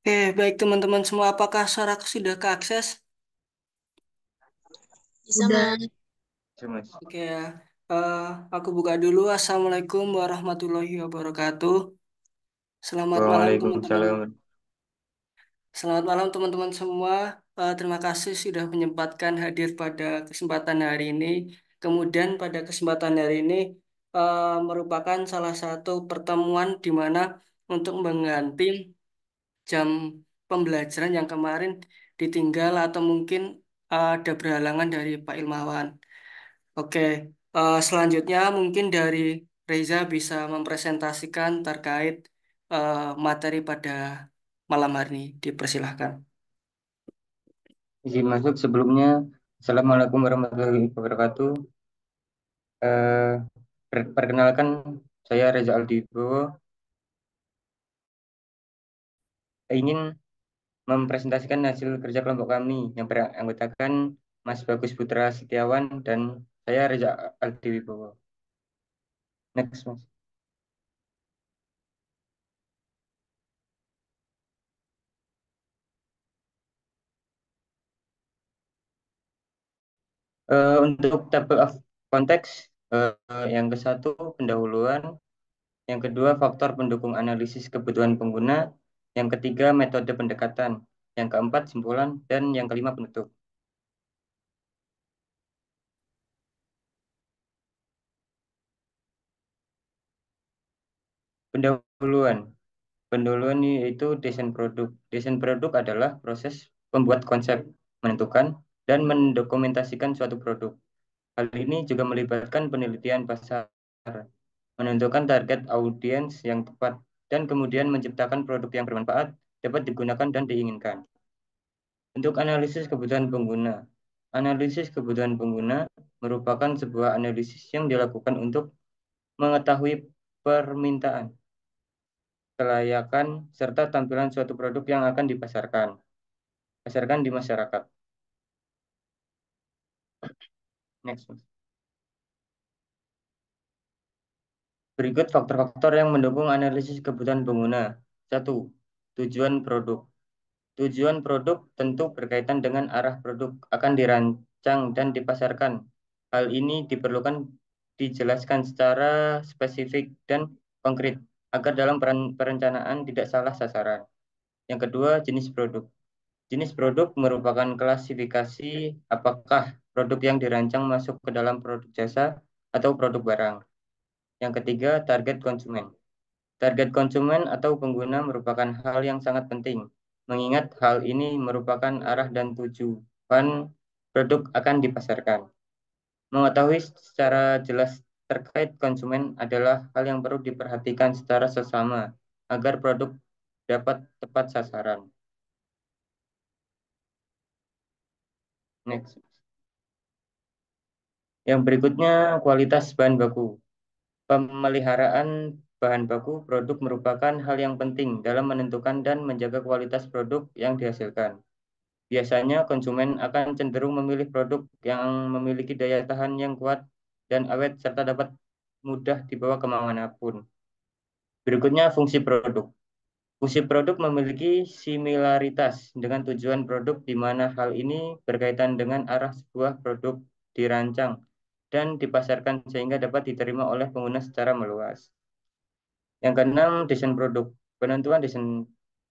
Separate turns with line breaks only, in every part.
Baik teman-teman semua, apakah suaraku sudah keakses?
Bisa,
Udah,
Mas.
Oke, Mas.
Oke ya. Eh, aku buka dulu. Assalamualaikum warahmatullahi wabarakatuh. Selamat malam teman-teman.
Waalaikumsalam.
Selamat malam teman-teman semua. Terima kasih sudah menyempatkan hadir pada kesempatan hari ini. Kemudian pada kesempatan hari ini merupakan salah satu pertemuan di mana untuk mengganti jam pembelajaran yang kemarin ditinggal atau mungkin ada berhalangan dari Pak Ilmawan. Oke, selanjutnya mungkin dari Reza bisa mempresentasikan terkait materi pada malam hari ini. Dipersilahkan.
Izin masuk sebelumnya. Assalamualaikum warahmatullahi wabarakatuh. Eh, Perkenalkan, saya Reza Aldibowo. Ingin mempresentasikan hasil kerja kelompok kami yang beranggotakan Mas Bagus Putra Setiawan dan saya Reza Aldibowo. Next, Mas. Untuk table of context, yang ke satu pendahuluan, yang kedua faktor pendukung analisis kebutuhan pengguna, yang ketiga metode pendekatan, yang keempat simpulan, dan yang kelima penutup. Pendahuluan. Pendahuluan yaitu desain produk. Desain produk adalah proses pembuat konsep, menentukan, dan mendokumentasikan suatu produk. Hal ini juga melibatkan penelitian pasar, menentukan target audiens yang tepat, dan kemudian menciptakan produk yang bermanfaat, dapat digunakan dan diinginkan. Untuk analisis kebutuhan pengguna. Analisis kebutuhan pengguna merupakan sebuah analisis yang dilakukan untuk mengetahui permintaan, kelayakan, serta tampilan suatu produk yang akan pasarkan di masyarakat. Next. Berikut faktor-faktor yang mendukung analisis kebutuhan pengguna. Satu, tujuan produk. Tujuan produk tentu berkaitan dengan arah produk akan dirancang dan dipasarkan. Hal ini diperlukan dijelaskan secara spesifik dan konkret agar dalam perencanaan tidak salah sasaran. Yang kedua, jenis produk. Jenis produk merupakan klasifikasi apakah produk yang dirancang masuk ke dalam produk jasa atau produk barang. Yang ketiga, target konsumen. Target konsumen atau pengguna merupakan hal yang sangat penting, mengingat hal ini merupakan arah dan tujuan produk akan dipasarkan. Mengetahui secara jelas terkait konsumen adalah hal yang perlu diperhatikan secara sesama agar produk dapat tepat sasaran. Next. Yang berikutnya, kualitas bahan baku. Pemeliharaan bahan baku produk merupakan hal yang penting dalam menentukan dan menjaga kualitas produk yang dihasilkan. Biasanya konsumen akan cenderung memilih produk yang memiliki daya tahan yang kuat dan awet serta dapat mudah dibawa kemanapun. Berikutnya fungsi produk. Fungsi produk memiliki similaritas dengan tujuan produk di mana hal ini berkaitan dengan arah sebuah produk dirancang dan dipasarkan sehingga dapat diterima oleh pengguna secara meluas. Yang keenam, desain produk. Penentuan desain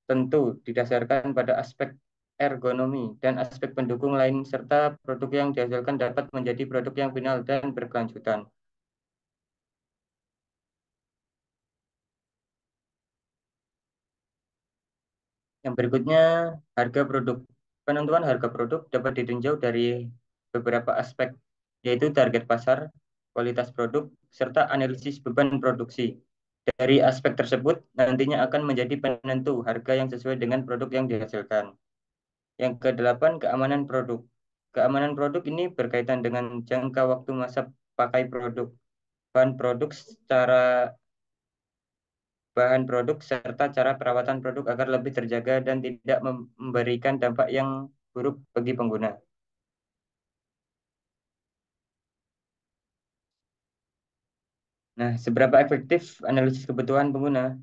tentu didasarkan pada aspek ergonomi dan aspek pendukung lain serta produk yang dihasilkan dapat menjadi produk yang final dan berkelanjutan. Yang berikutnya, harga produk. Penentuan harga produk dapat ditinjau dari beberapa aspek, yaitu target pasar, kualitas produk, serta analisis beban produksi. Dari aspek tersebut, nantinya akan menjadi penentu harga yang sesuai dengan produk yang dihasilkan. Yang kedelapan, keamanan produk. Keamanan produk ini berkaitan dengan jangka waktu masa pakai produk, bahan produk secara bahan produk serta cara perawatan produk agar lebih terjaga dan tidak memberikan dampak yang buruk bagi pengguna. Nah, seberapa efektif analisis kebutuhan pengguna?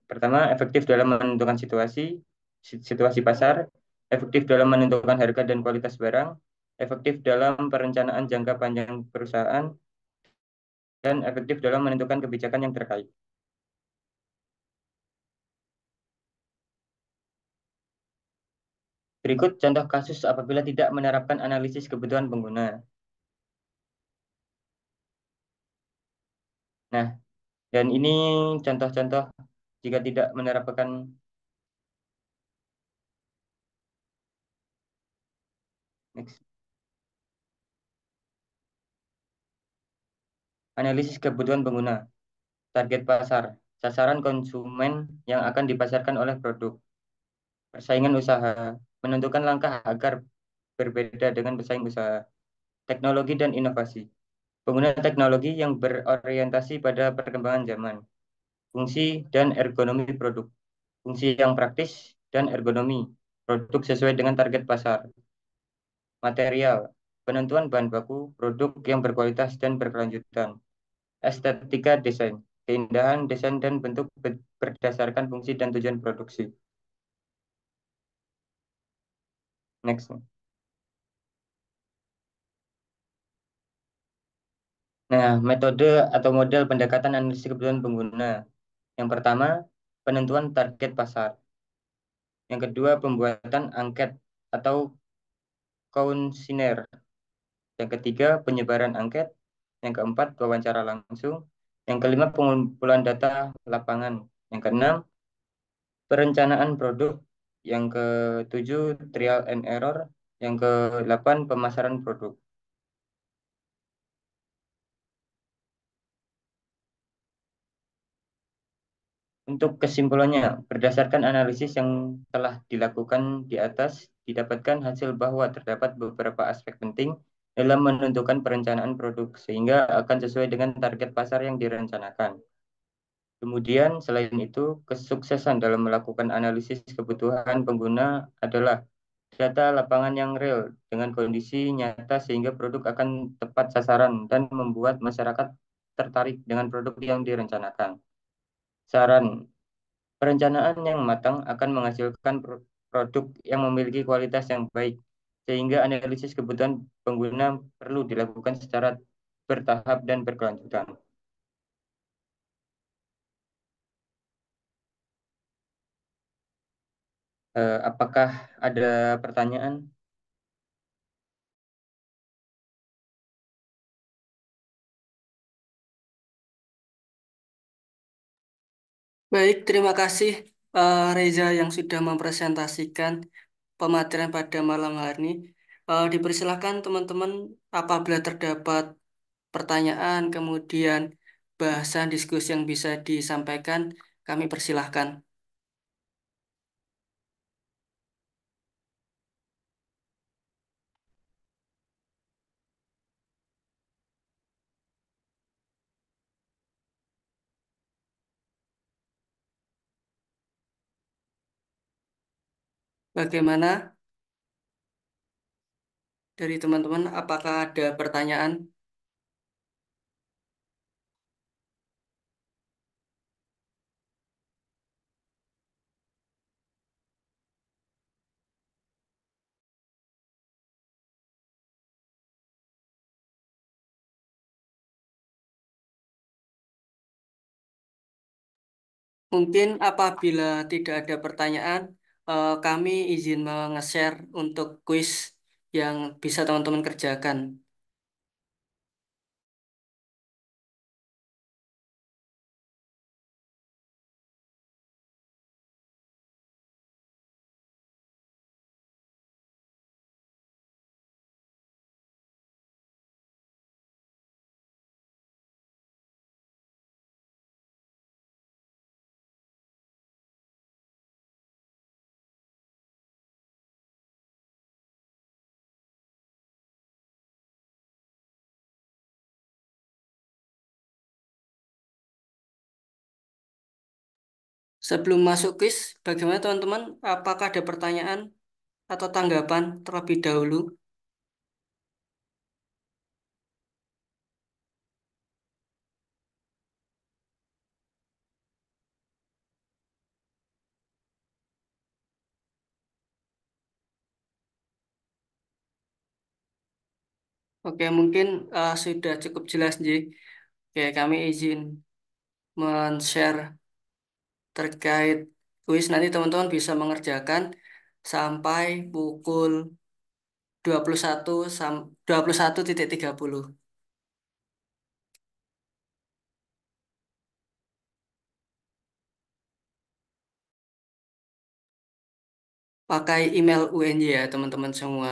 Pertama, efektif dalam menentukan situasi pasar, efektif dalam menentukan harga dan kualitas barang, efektif dalam perencanaan jangka panjang perusahaan, dan efektif dalam menentukan kebijakan yang terkait. Berikut contoh kasus apabila tidak menerapkan analisis kebutuhan pengguna. Nah, dan ini contoh-contoh jika tidak menerapkan next, analisis kebutuhan pengguna, target pasar, sasaran konsumen yang akan dipasarkan oleh produk, persaingan usaha, menentukan langkah agar berbeda dengan pesaing usaha, teknologi dan inovasi, pengguna teknologi yang berorientasi pada perkembangan zaman, fungsi dan ergonomi produk, fungsi yang praktis dan ergonomi, produk sesuai dengan target pasar, material, penentuan bahan baku, produk yang berkualitas dan berkelanjutan, estetika desain, keindahan desain dan bentuk berdasarkan fungsi dan tujuan produksi. Next. Nah, metode atau model pendekatan analisis kebutuhan pengguna. Yang pertama, penentuan target pasar. Yang kedua, pembuatan angket atau kuesioner. Yang ketiga, penyebaran angket. Yang keempat, wawancara langsung. Yang kelima, pengumpulan data lapangan. Yang keenam, perencanaan produk. Yang ketujuh, trial and error. Yang kedelapan, pemasaran produk. Untuk kesimpulannya, berdasarkan analisis yang telah dilakukan di atas, didapatkan hasil bahwa terdapat beberapa aspek penting dalam menentukan perencanaan produk, sehingga akan sesuai dengan target pasar yang direncanakan. Kemudian, selain itu, kesuksesan dalam melakukan analisis kebutuhan pengguna adalah data lapangan yang real dengan kondisi nyata sehingga produk akan tepat sasaran dan membuat masyarakat tertarik dengan produk yang direncanakan. Saran, perencanaan yang matang akan menghasilkan produk yang memiliki kualitas yang baik, sehingga analisis kebutuhan pengguna perlu dilakukan secara bertahap dan berkelanjutan. Apakah ada pertanyaan?
Baik, terima kasih Reza yang sudah mempresentasikan pematerian pada malam hari ini. Dipersilakan teman-teman apabila terdapat pertanyaan, kemudian bahasan diskusi yang bisa disampaikan, kami persilahkan. Bagaimana dari teman-teman? Apakah ada pertanyaan? Mungkin apabila tidak ada pertanyaan, kami izin menge-share untuk kuis yang bisa teman-teman kerjakan. Sebelum masuk kuis, bagaimana teman-teman? Apakah ada pertanyaan atau tanggapan terlebih dahulu? Oke, mungkin sudah cukup jelas, Ji. Oke, kami izin men-share terkait kuis. Nanti teman-teman bisa mengerjakan sampai pukul 21 21.30. Pakai email UNY ya, teman-teman semua.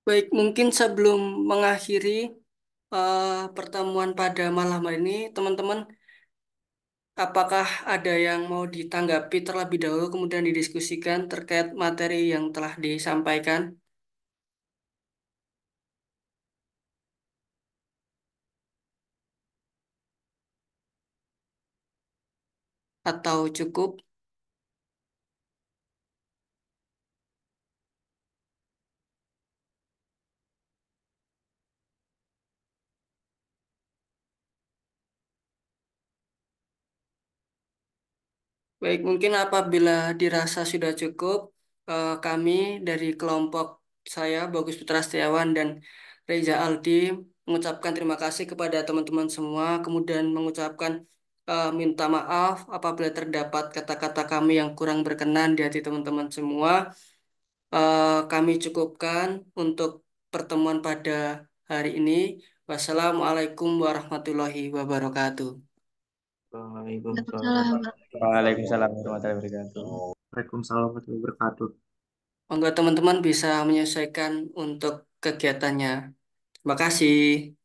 Baik, mungkin sebelum mengakhiri pertemuan pada malam hari ini, teman-teman, apakah ada yang mau ditanggapi terlebih dahulu kemudian didiskusikan terkait materi yang telah disampaikan atau cukup? Baik, mungkin apabila dirasa sudah cukup, kami dari kelompok saya, Bagus Putra Setiawan dan Reza Aldi, mengucapkan terima kasih kepada teman-teman semua, kemudian mengucapkan minta maaf apabila terdapat kata-kata kami yang kurang berkenan di hati teman-teman semua. Kami cukupkan untuk pertemuan pada hari ini. Wassalamualaikum warahmatullahi wabarakatuh.
Waalaikumsalam.
Waalaikumsalam.
Waalaikumsalam warahmatullahi wabarakatuh.
Waalaikumsalam warahmatullahi wabarakatuh.
Monggo teman-teman bisa menyesuaikan untuk kegiatannya. Terima kasih.